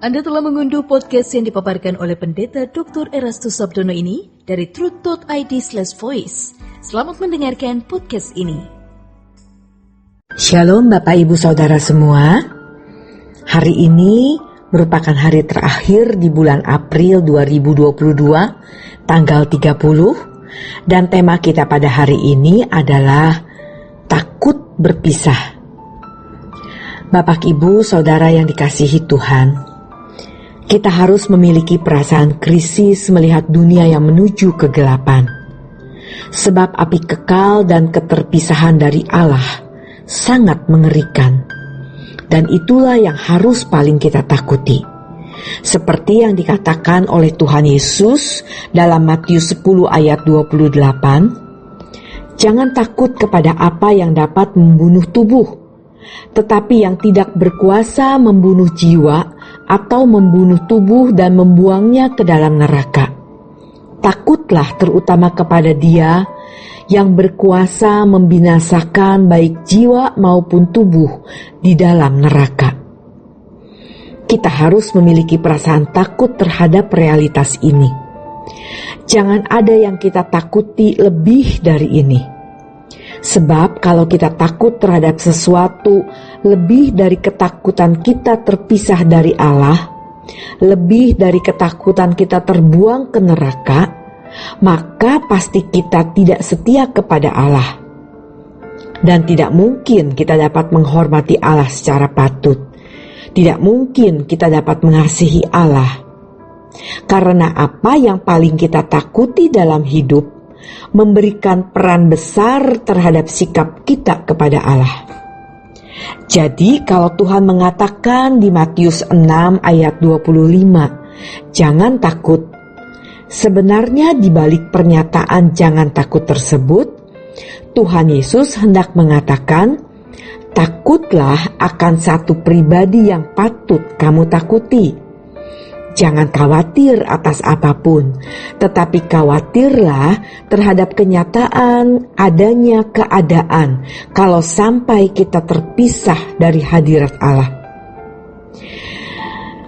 Anda telah mengunduh podcast yang dipaparkan oleh Pendeta Dr. Erastus Sabdono ini dari truth.id/voice. Selamat mendengarkan podcast ini. Shalom Bapak Ibu Saudara semua. Hari ini merupakan hari terakhir di bulan April 2022, tanggal 30. Dan tema kita pada hari ini adalah takut berpisah. Bapak Ibu Saudara yang dikasihi Tuhan, kita harus memiliki perasaan krisis melihat dunia yang menuju kegelapan. Sebab api kekal dan keterpisahan dari Allah sangat mengerikan. Dan itulah yang harus paling kita takuti. Seperti yang dikatakan oleh Tuhan Yesus dalam Matius 10 ayat 28, "Jangan takut kepada apa yang dapat membunuh tubuh, tetapi yang tidak berkuasa membunuh jiwa atau membunuh tubuh dan membuangnya ke dalam neraka. Takutlah terutama kepada Dia yang berkuasa membinasakan baik jiwa maupun tubuh di dalam neraka." Kita harus memiliki perasaan takut terhadap realitas ini. Jangan ada yang kita takuti lebih dari ini. Sebab kalau kita takut terhadap sesuatu lebih dari ketakutan kita terpisah dari Allah, lebih dari ketakutan kita terbuang ke neraka, maka pasti kita tidak setia kepada Allah. Dan tidak mungkin kita dapat menghormati Allah secara patut. Tidak mungkin kita dapat mengasihi Allah. Karena apa yang paling kita takuti dalam hidup memberikan peran besar terhadap sikap kita kepada Allah. Jadi kalau Tuhan mengatakan di Matius 6 ayat 25, "Jangan takut." Sebenarnya di balik pernyataan jangan takut tersebut, Tuhan Yesus hendak mengatakan, takutlah akan satu pribadi yang patut kamu takuti. Jangan khawatir atas apapun, tetapi khawatirlah terhadap kenyataan adanya keadaan kalau sampai kita terpisah dari hadirat Allah.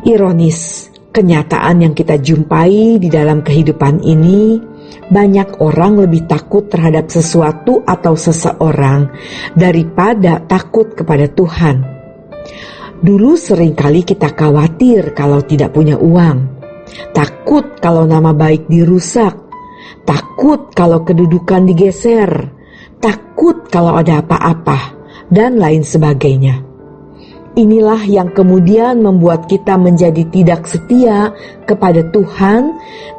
Ironis, kenyataan yang kita jumpai di dalam kehidupan ini, banyak orang lebih takut terhadap sesuatu atau seseorang daripada takut kepada Tuhan. Dulu seringkali kita khawatir kalau tidak punya uang, takut kalau nama baik dirusak, takut kalau kedudukan digeser, takut kalau ada apa-apa, dan lain sebagainya. Inilah yang kemudian membuat kita menjadi tidak setia kepada Tuhan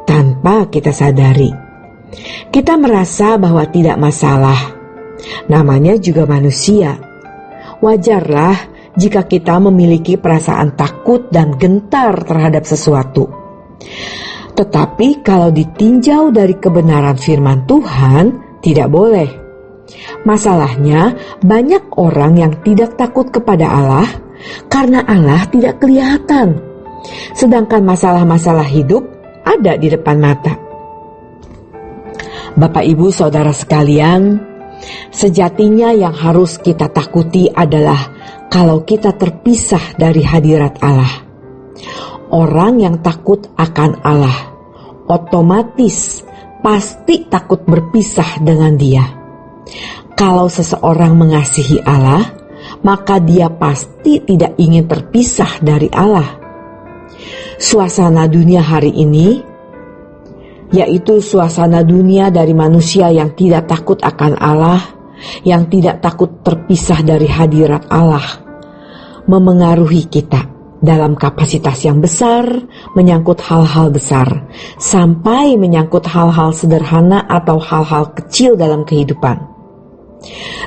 tanpa kita sadari. Kita merasa bahwa tidak masalah, namanya juga manusia. Wajarlah jika kita memiliki perasaan takut dan gentar terhadap sesuatu. Tetapi kalau ditinjau dari kebenaran firman Tuhan, tidak boleh. Masalahnya, banyak orang yang tidak takut kepada Allah karena Allah tidak kelihatan. Sedangkan masalah-masalah hidup ada di depan mata. Bapak Ibu Saudara sekalian, sejatinya yang harus kita takuti adalah kalau kita terpisah dari hadirat Allah. Orang yang takut akan Allah otomatis pasti takut berpisah dengan Dia. Kalau seseorang mengasihi Allah, maka dia pasti tidak ingin terpisah dari Allah. Suasana dunia hari ini, yaitu suasana dunia dari manusia yang tidak takut akan Allah, yang tidak takut terpisah dari hadirat Allah, memengaruhi kita dalam kapasitas yang besar, menyangkut hal-hal besar, sampai menyangkut hal-hal sederhana atau hal-hal kecil dalam kehidupan.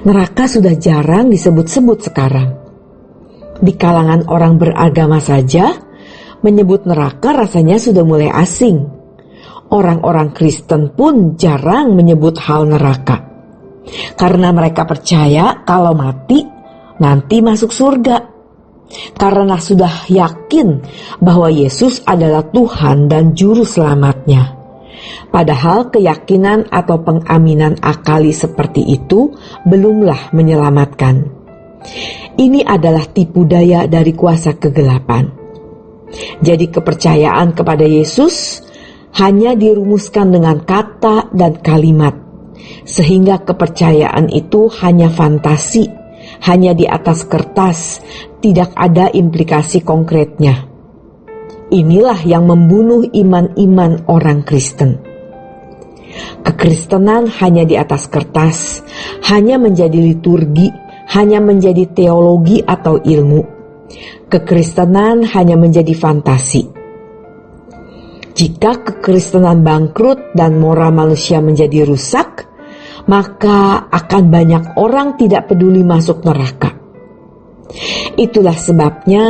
Neraka sudah jarang disebut-sebut sekarang. Di kalangan orang beragama saja, menyebut neraka rasanya sudah mulai asing. Orang-orang Kristen pun jarang menyebut hal neraka, karena mereka percaya kalau mati, nanti masuk surga. Karena sudah yakin bahwa Yesus adalah Tuhan dan Juru Selamatnya. Padahal keyakinan atau pengaminan akali seperti itu belumlah menyelamatkan. Ini adalah tipu daya dari kuasa kegelapan. Jadi kepercayaan kepada Yesus hanya dirumuskan dengan kata dan kalimat, sehingga kepercayaan itu hanya fantasi, hanya di atas kertas, tidak ada implikasi konkretnya. Inilah yang membunuh iman-iman orang Kristen. Kekristenan hanya di atas kertas, hanya menjadi liturgi, hanya menjadi teologi atau ilmu. Kekristenan hanya menjadi fantasi. Jika kekristenan bangkrut dan moral manusia menjadi rusak, maka akan banyak orang tidak peduli masuk neraka. Itulah sebabnya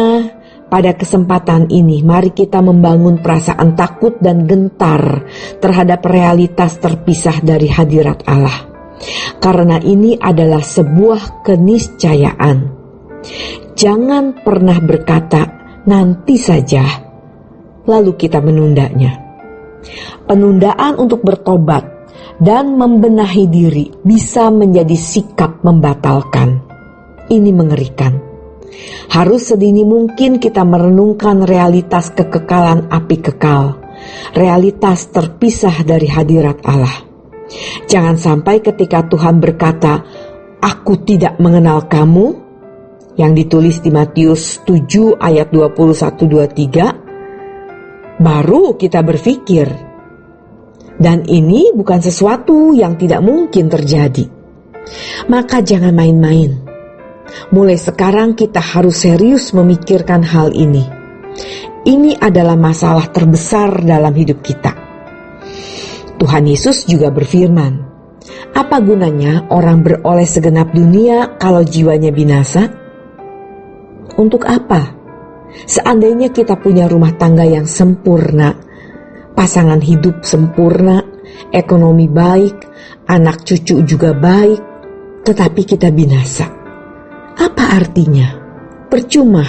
pada kesempatan ini mari kita membangun perasaan takut dan gentar terhadap realitas terpisah dari hadirat Allah. Karena ini adalah sebuah keniscayaan. Jangan pernah berkata, nanti saja, lalu kita menundanya. Penundaan untuk bertobat dan membenahi diri bisa menjadi sikap membatalkan. Ini mengerikan. Harus sedini mungkin kita merenungkan realitas kekekalan api kekal, realitas terpisah dari hadirat Allah. Jangan sampai ketika Tuhan berkata, "Aku tidak mengenal kamu," yang ditulis di Matius 7 ayat 21-23, baru kita berpikir. Dan ini bukan sesuatu yang tidak mungkin terjadi. Maka jangan main-main. Mulai sekarang kita harus serius memikirkan hal ini. Ini adalah masalah terbesar dalam hidup kita. Tuhan Yesus juga berfirman, "Apa gunanya orang beroleh segenap dunia kalau jiwanya binasa?" Untuk apa? Seandainya kita punya rumah tangga yang sempurna, pasangan hidup sempurna, ekonomi baik, anak cucu juga baik, tetapi kita binasa. Apa artinya? Percuma.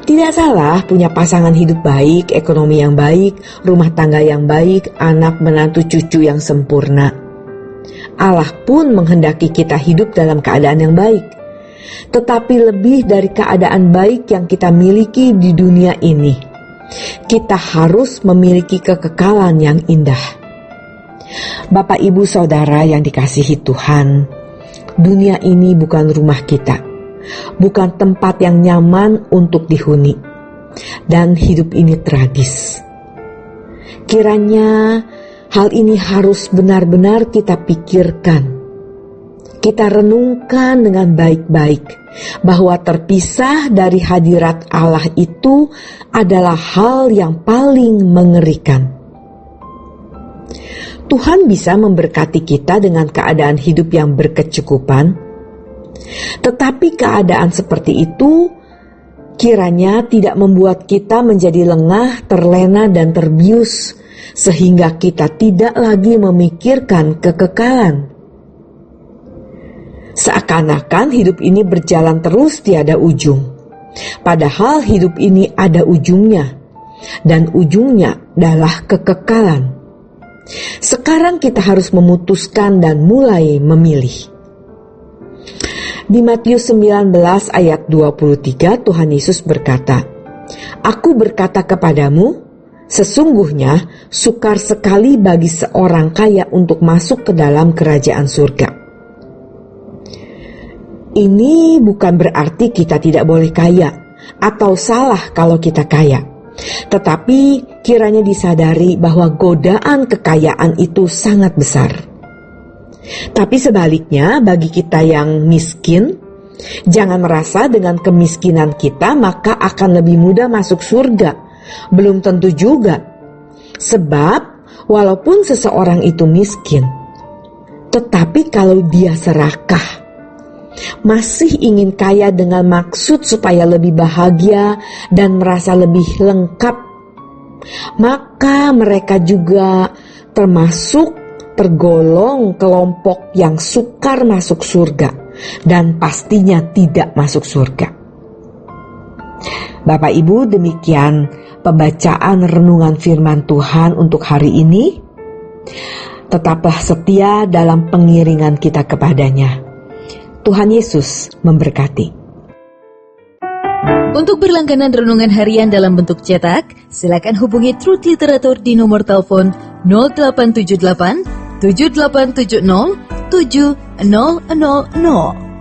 Tidak salah punya pasangan hidup baik, ekonomi yang baik, rumah tangga yang baik, anak menantu cucu yang sempurna. Allah pun menghendaki kita hidup dalam keadaan yang baik. Tetapi lebih dari keadaan baik yang kita miliki di dunia ini, kita harus memiliki kekekalan yang indah. Bapak, Ibu, Saudara yang dikasihi Tuhan, dunia ini bukan rumah kita, bukan tempat yang nyaman untuk dihuni, dan hidup ini tragis. Kiranya hal ini harus benar-benar kita pikirkan. Kita renungkan dengan baik-baik bahwa terpisah dari hadirat Allah itu adalah hal yang paling mengerikan. Tuhan bisa memberkati kita dengan keadaan hidup yang berkecukupan, tetapi keadaan seperti itu kiranya tidak membuat kita menjadi lengah, terlena, dan terbius, sehingga kita tidak lagi memikirkan kekekalan. Seakan-akan hidup ini berjalan terus tiada ujung. Padahal hidup ini ada ujungnya, dan ujungnya adalah kekekalan. Sekarang kita harus memutuskan dan mulai memilih. Di Matius 19 ayat 23 Tuhan Yesus berkata, "Aku berkata kepadamu, sesungguhnya sukar sekali bagi seorang kaya untuk masuk ke dalam kerajaan surga." Ini bukan berarti kita tidak boleh kaya atau salah kalau kita kaya. Tetapi kiranya disadari bahwa godaan kekayaan itu sangat besar. Tapi sebaliknya bagi kita yang miskin, jangan merasa dengan kemiskinan kita maka akan lebih mudah masuk surga. Belum tentu juga. Sebab walaupun seseorang itu miskin, tetapi kalau dia serakah, masih ingin kaya dengan maksud supaya lebih bahagia dan merasa lebih lengkap, maka mereka juga tergolong kelompok yang sukar masuk surga dan pastinya tidak masuk surga. Bapak Ibu, demikian pembacaan renungan firman Tuhan untuk hari ini. Tetaplah setia dalam pengiringan kita kepadanya. Tuhan Yesus memberkati. Untuk berlangganan renungan harian dalam bentuk cetak, silakan hubungi Truth Literatur di nomor telepon 0878 7870 7000.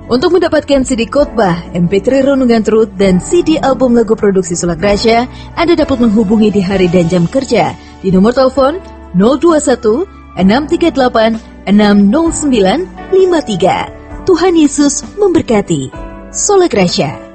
Untuk mendapatkan CD khotbah, MP3 renungan Truth, dan CD album lagu produksi Sola Gracia, Anda dapat menghubungi di hari dan jam kerja di nomor telepon 021 638 60953. Tuhan Yesus memberkati. Sola Gracia.